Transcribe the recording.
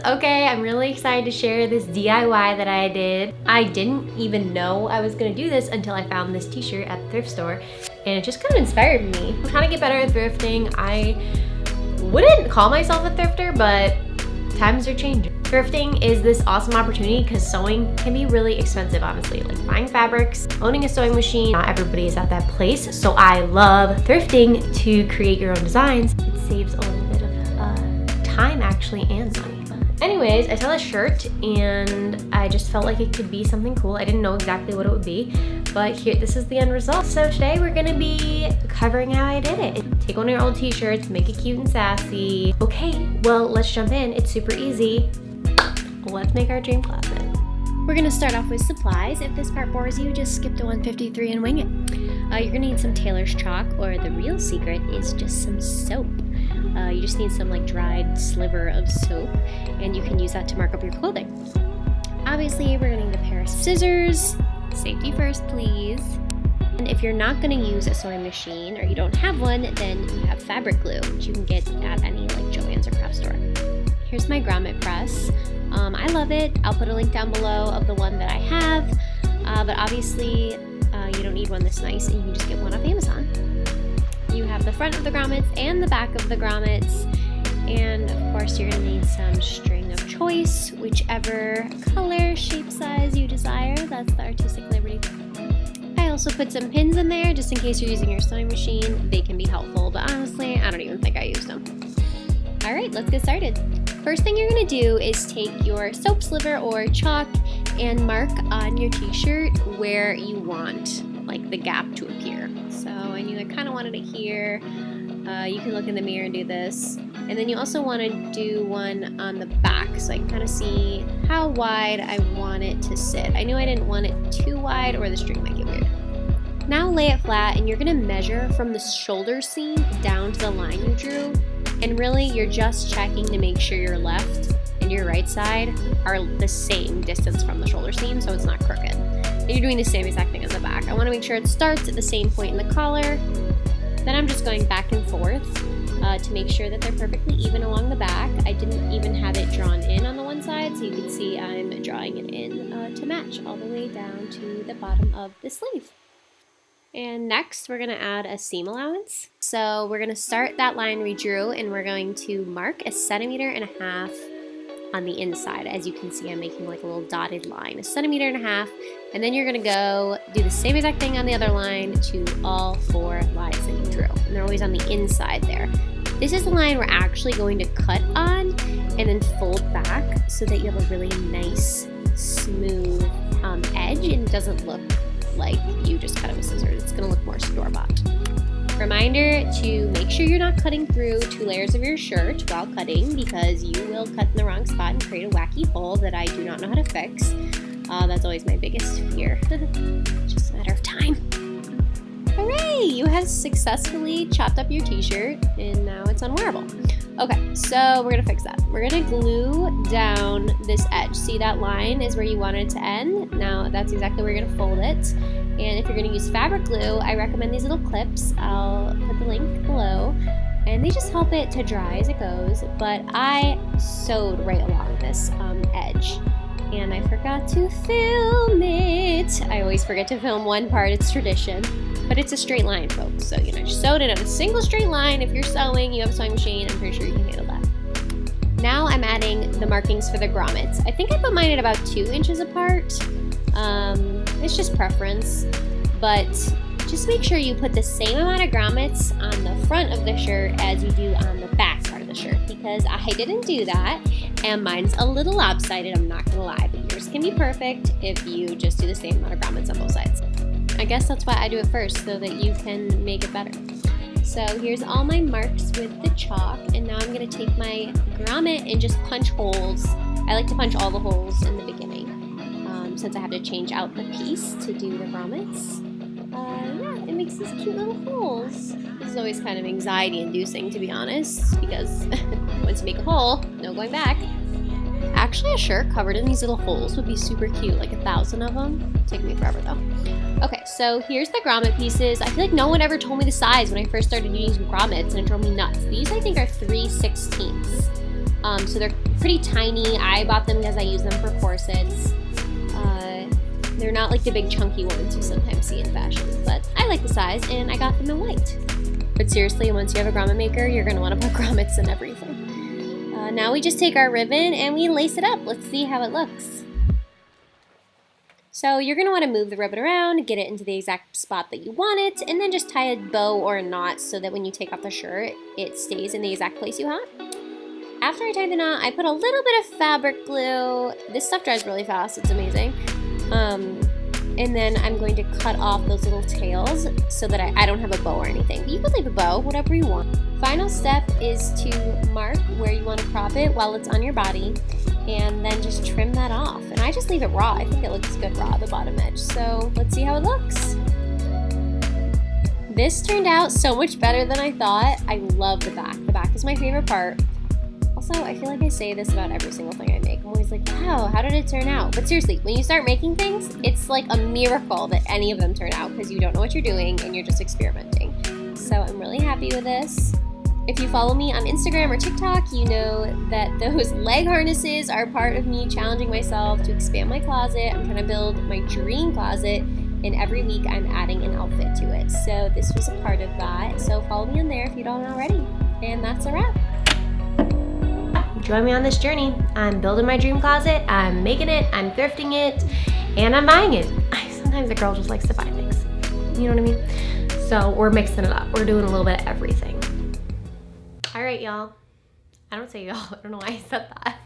Okay, I'm really excited to share this DIY that I did. I didn't even know I was gonna do this until I found this t-shirt at the thrift store, and it just kind of inspired me. I'm trying to get better at thrifting. I wouldn't call myself a thrifter, but times are changing. Thrifting is this awesome opportunity because sewing can be really expensive, honestly. Like buying fabrics, owning a sewing machine, not everybody is at that place. So I love thrifting to create your own designs. It saves a little bit of time actually and money. Anyways, I saw this shirt and I just felt like it could be something cool. I didn't know exactly what it would be, but here, this is the end result. So today we're gonna be covering how I did it. Take one of your old t-shirts, make it cute and sassy. Okay, well, let's jump in. It's super easy. Let's make our dream closet. We're gonna start off with supplies. If this part bores you, just skip to 153 and wing it. You're gonna need some tailor's chalk, or the real secret is just some soap. You just need some like dried sliver of soap, and you can use that to mark up your clothing. Obviously, we're gonna need a pair of scissors. Safety first, please. And if you're not gonna use a sewing machine or you don't have one, then you have fabric glue, which you can get at any like Joann's or craft store. Here's my grommet press. I love it. I'll put a link down below of the one that I have, but obviously you don't need one this nice, and you can just get one off Amazon. You have the front of the grommets and the back of the grommets, and of course you're going to need some string of choice, whichever color, shape, size you desire. That's the artistic liberty. I also put some pins in there just in case you're using your sewing machine. They can be helpful, but honestly I don't even think I used them. Alright, let's get started. First thing you're going to do is take your soap sliver or chalk and mark on your t-shirt where you want like the gap to appear. So I knew I kind of wanted it here. You can look in the mirror and do this. And then you also want to do one on the back so I can kind of see how wide I want it to sit. I knew I didn't want it too wide or the string might get weird. Now lay it flat, and you're going to measure from the shoulder seam down to the line you drew. And really, you're just checking to make sure your left and your right side are the same distance from the shoulder seam, so it's not crooked. And you're doing the same exact thing as the back. I want to make sure it starts at the same point in the collar. Then I'm just going back and forth to make sure that they're perfectly even along the back. I didn't even have it drawn in on the one side, so you can see I'm drawing it in to match all the way down to the bottom of the sleeve. And next, we're going to add a seam allowance. So we're going to start that line we drew, and we're going to mark 1.5 centimeters on the inside. As you can see, I'm making like a little dotted line, 1.5 centimeters, and then you're going to go do the same exact thing on the other line to all 4 lines that you drew, and they're always on the inside there. This is the line we're actually going to cut on and then fold back so that you have a really nice, smooth edge, and it doesn't look like you just cut it with scissors. It's going to look more store-bought. Reminder to make sure you're not cutting through 2 layers of your shirt while cutting, because you will cut in the wrong spot and create a wacky hole that I do not know how to fix. That's always my biggest fear. It's just a matter of time. Hooray! You have successfully chopped up your t-shirt, and now it's unwearable. Okay, so we're going to fix that. We're going to glue down this edge. See, that line is where you want it to end. Now that's exactly where you're going to fold it. And if you're going to use fabric glue, I recommend these little clips. I'll put the link below. And they just help it to dry as it goes. But I sewed right along this edge. And I forgot to film it. I always forget to film one part. It's tradition. But it's a straight line, folks. So, just sewed it on a single straight line. If you're sewing, you have a sewing machine, I'm pretty sure you can handle that. Now I'm adding the markings for the grommets. I think I put mine at about 2 inches apart. It's just preference. But just make sure you put the same amount of grommets on the front of the shirt as you do on the back part of the shirt, because I didn't do that, and mine's a little lopsided, I'm not gonna lie, but yours can be perfect if you just do the same amount of grommets on both sides. I guess that's why I do it first, so that you can make it better. So here's all my marks with the chalk, and now I'm going to take my grommet and just punch holes. I like to punch all the holes in the beginning, since I have to change out the piece to do the grommets. Yeah, it makes these cute little holes. This is always kind of anxiety-inducing, to be honest, because once you make a hole, no going back. Actually, a shirt covered in these little holes would be super cute, like 1,000 of them. Take me forever though. Okay, so here's the grommet pieces. I feel like no one ever told me the size when I first started using grommets, and it drove me nuts. These I think are 3/16. So they're pretty tiny. I bought them because I use them for corsets. They're not like the big chunky ones you sometimes see in fashion, but I like the size and I got them in white. But seriously, once you have a grommet maker, you're gonna wanna put grommets in everything. Now we just take our ribbon and we lace it up. Let's see how it looks. So you're gonna wanna move the ribbon around, get it into the exact spot that you want it, and then just tie a bow or a knot so that when you take off the shirt, it stays in the exact place you want. After I tie the knot, I put a little bit of fabric glue. This stuff dries really fast, it's amazing. And then I'm going to cut off those little tails so that I don't have a bow or anything. But you can leave a bow, whatever you want. Final step is to mark where you want to crop it while it's on your body, and then just trim that off. And I just leave it raw. I think it looks good raw, the bottom edge. So let's see how it looks. This turned out so much better than I thought. I love the back. The back is my favorite part. Also, I feel like I say this about every single thing I make. I'm always like, wow, how did it turn out? But seriously, when you start making things, it's like a miracle that any of them turn out because you don't know what you're doing and you're just experimenting. So I'm really happy with this. If you follow me on Instagram or TikTok, you know that those leg harnesses are part of me challenging myself to expand my closet. I'm trying to build my dream closet, and every week I'm adding an outfit to it. So this was a part of that. So follow me on there if you don't already. And that's a wrap. Join me on this journey. I'm building my dream closet, I'm making it, I'm thrifting it, and I'm buying it. Sometimes a girl just likes to buy things. You know what I mean? So we're mixing it up. We're doing a little bit of everything. All right, y'all. I don't say y'all. I don't know why I said that.